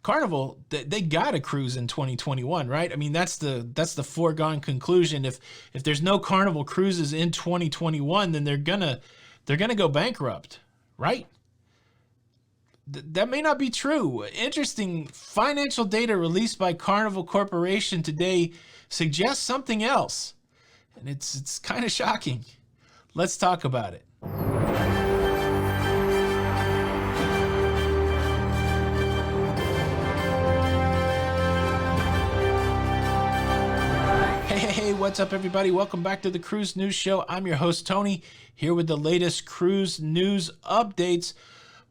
Carnival, they got to cruise in 2021, right? I mean, that's the foregone conclusion. If there's no Carnival cruises in 2021, then they're gonna go bankrupt, right? That may not be true. Interesting financial data released by Carnival Corporation today suggests something else, and it's kind of shocking. Let's talk about it. Hey, what's up, everybody? Welcome back to the Cruise News Show. I'm your host, Tony, here with the latest cruise news updates.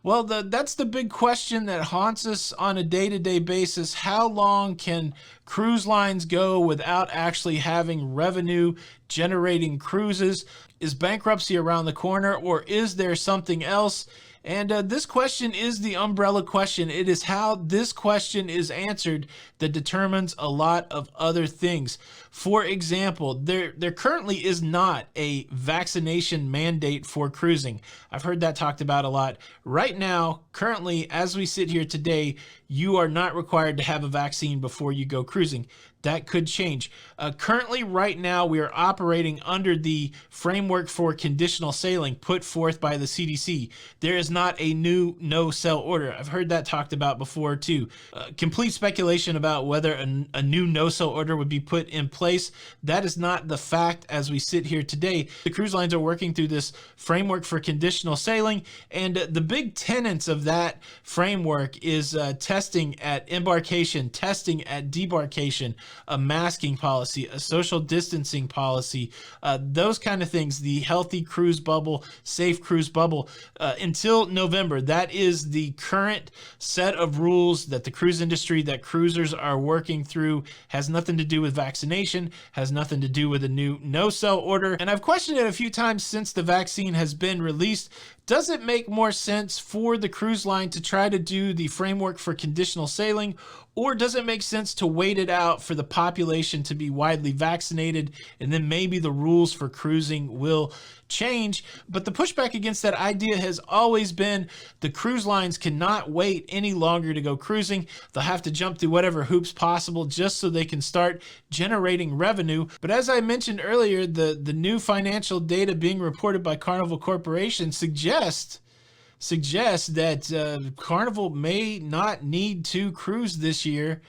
Well, that's the big question that haunts us on a day-to-day basis. How long can cruise lines go without actually having revenue-generating cruises? Is bankruptcy around the corner, or is there something else? And this question is the umbrella question. It is how this question is answered that determines a lot of other things. For example, there currently is not a vaccination mandate for cruising. I've heard that talked about a lot. Right now, currently, as we sit here today, you are not required to have a vaccine before you go cruising. That could change. Currently, right now, we are operating under the framework for conditional sailing put forth by the CDC. There is not a new no-sail order. I've heard that talked about before, too. Complete speculation about whether a new no-sail order would be put in place. That is not the fact as we sit here today. The cruise lines are working through this framework for conditional sailing, and the big tenets of that framework is testing at embarkation, testing at debarkation, a masking policy, a social distancing policy, those kind of things, the healthy cruise bubble, safe cruise bubble. Until November, that is the current set of rules that the cruise industry, that cruisers are working through. Has nothing to do with vaccination, has nothing to do with a new no-sail order. And I've questioned it a few times since the vaccine has been released. Does it make more sense for the cruise line to try to do the framework for conditional sailing, or does it make sense to wait it out for the population to be widely vaccinated, and then maybe the rules for cruising will change? But the pushback against that idea has always been the cruise lines cannot wait any longer to go cruising. They'll have to jump through whatever hoops possible just so they can start generating revenue. But as I mentioned earlier, the new financial data being reported by Carnival Corporation suggests that Carnival may not need to cruise this year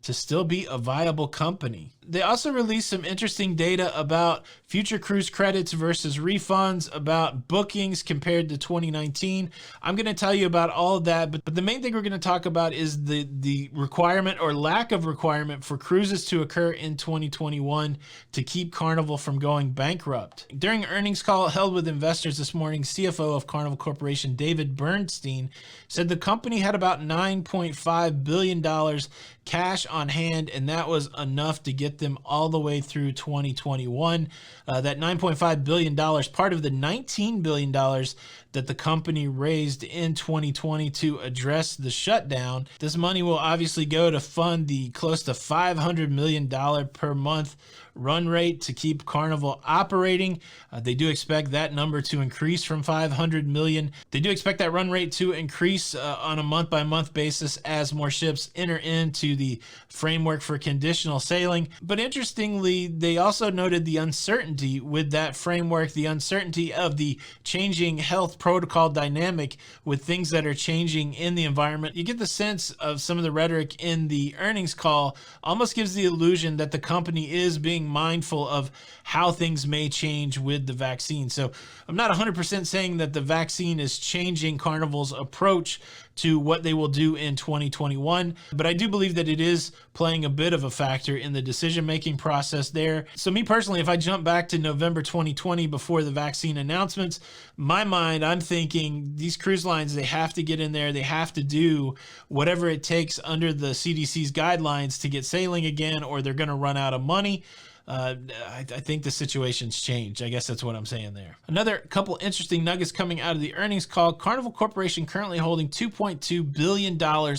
to still be a viable company. They also released some interesting data about future cruise credits versus refunds, about bookings compared to 2019. I'm going to tell you about all of that, but the main thing we're going to talk about is the requirement or lack of requirement for cruises to occur in 2021 to keep Carnival from going bankrupt. During an earnings call held with investors this morning, CFO of Carnival Corporation, David Bernstein, said the company had about $9.5 billion cash on hand, and that was enough to get them all the way through 2021. That $9.5 billion, part of the $19 billion that the company raised in 2020 to address the shutdown. This money will obviously go to fund the close to $500 million per month run rate to keep Carnival operating. They do expect that number to increase from 500 million. They do expect that run rate to increase on a month-by-month basis as more ships enter into the framework for conditional sailing. But interestingly, they also noted the uncertainty with that framework, the uncertainty of the changing health protocol dynamic with things that are changing in the environment. You get the sense of some of the rhetoric in the earnings call almost gives the illusion that the company is being mindful of how things may change with the vaccine. So I'm not 100% saying that the vaccine is changing Carnival's approach to what they will do in 2021, but I do believe that it is playing a bit of a factor in the decision-making process there. So me personally, if I jump back to November 2020 before the vaccine announcements, my mind, I'm thinking these cruise lines, they have to get in there, they have to do whatever it takes under the CDC's guidelines to get sailing again, or they're going to run out of money. I think the situation's changed. I guess that's what I'm saying there. Another couple interesting nuggets coming out of the earnings call. Carnival Corporation currently holding $2.2 billion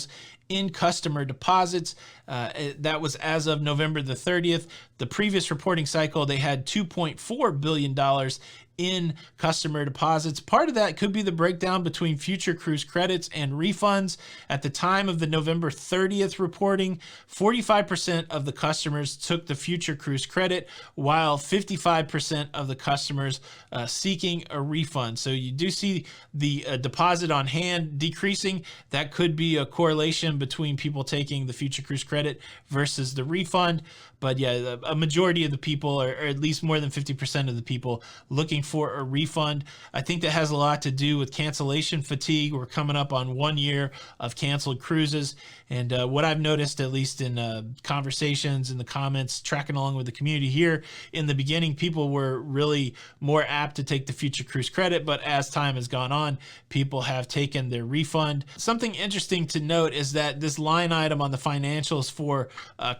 in customer deposits. That was as of November the 30th. The previous reporting cycle, they had $2.4 billion in customer deposits. Part of that could be the breakdown between future cruise credits and refunds. At the time of the November 30th reporting, 45% of the customers took the future cruise credit, while 55% of the customers seeking a refund. So you do see the deposit on hand decreasing. That could be a correlation between people taking the future cruise credit versus the refund. But yeah, a majority of the people, or at least more than 50% of the people, looking for a refund. I think that has a lot to do with cancellation fatigue. We're coming up on 1 year of canceled cruises. And what I've noticed, at least in conversations in the comments, tracking along with the community here, in the beginning, people were really more apt to take the future cruise credit. But as time has gone on, people have taken their refund. Something interesting to note is that this line item on the financials for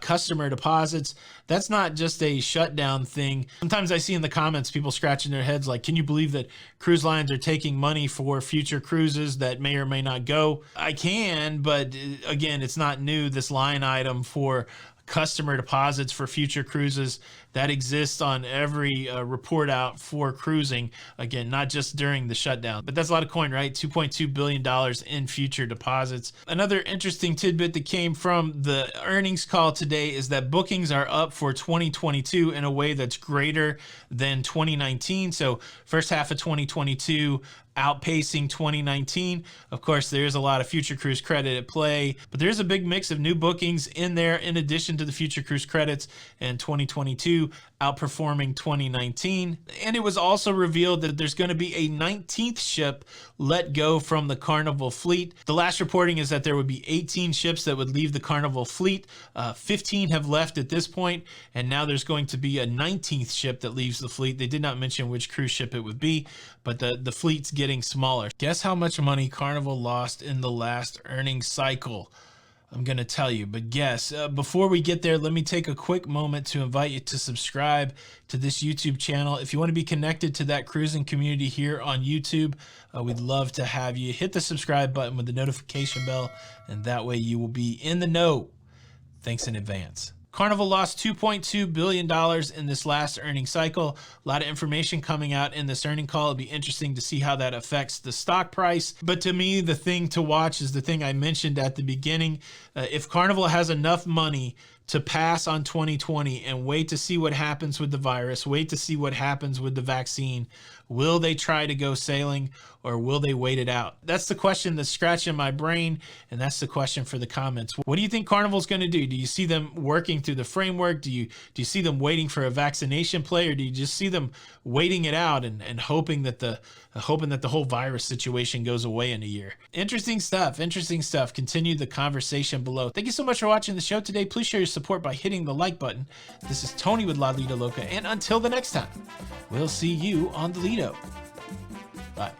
customer deposits, that's not just a shutdown thing. Sometimes I see in the comments people scratching their heads like, can you believe that cruise lines are taking money for future cruises that may or may not go? I can, but again, it's not new. This line item for customer deposits for future cruises, that exists on every report out for cruising. Again, not just during the shutdown, but that's a lot of coin, right? $2.2 billion in future deposits. Another interesting tidbit that came from the earnings call today is that bookings are up for 2022 in a way that's greater than 2019. So first half of 2022 outpacing 2019. Of course, there's a lot of future cruise credit at play, but there's a big mix of new bookings in there in addition to the future cruise credits, and 2022 outperforming 2019. And it was also revealed that there's going to be a 19th ship let go from the Carnival fleet. The last reporting is that there would be 18 ships that would leave the Carnival fleet. 15 have left at this point, and now there's going to be a 19th ship that leaves the fleet. They did not mention which cruise ship it would be, but the fleet's getting smaller. Guess how much money Carnival lost in the last earnings cycle? I'm going to tell you, but guess. Before we get there, let me take a quick moment to invite you to subscribe to this YouTube channel. If you want to be connected to that cruising community here on YouTube, we'd love to have you. Hit the subscribe button with the notification bell, and that way you will be in the know. Thanks in advance. Carnival lost $2.2 billion in this last earnings cycle. A lot of information coming out in this earning call. It'll be interesting to see how that affects the stock price. But to me, the thing to watch is the thing I mentioned at the beginning. If Carnival has enough money to pass on 2020 and wait to see what happens with the virus, wait to see what happens with the vaccine, will they try to go sailing, or will they wait it out? That's the question that's scratching my brain, and that's the question for the comments. What do you think Carnival's going to do? Do you see them working through the framework? Do you see them waiting for a vaccination play, or do you just see them waiting it out and hoping that the whole virus situation goes away in a year? Interesting stuff. Continue the conversation below. Thank you so much for watching the show today. Please show your support by hitting the like button. This is Tony with Lido Loca, and until the next time, we'll see you on the Lido. Bye.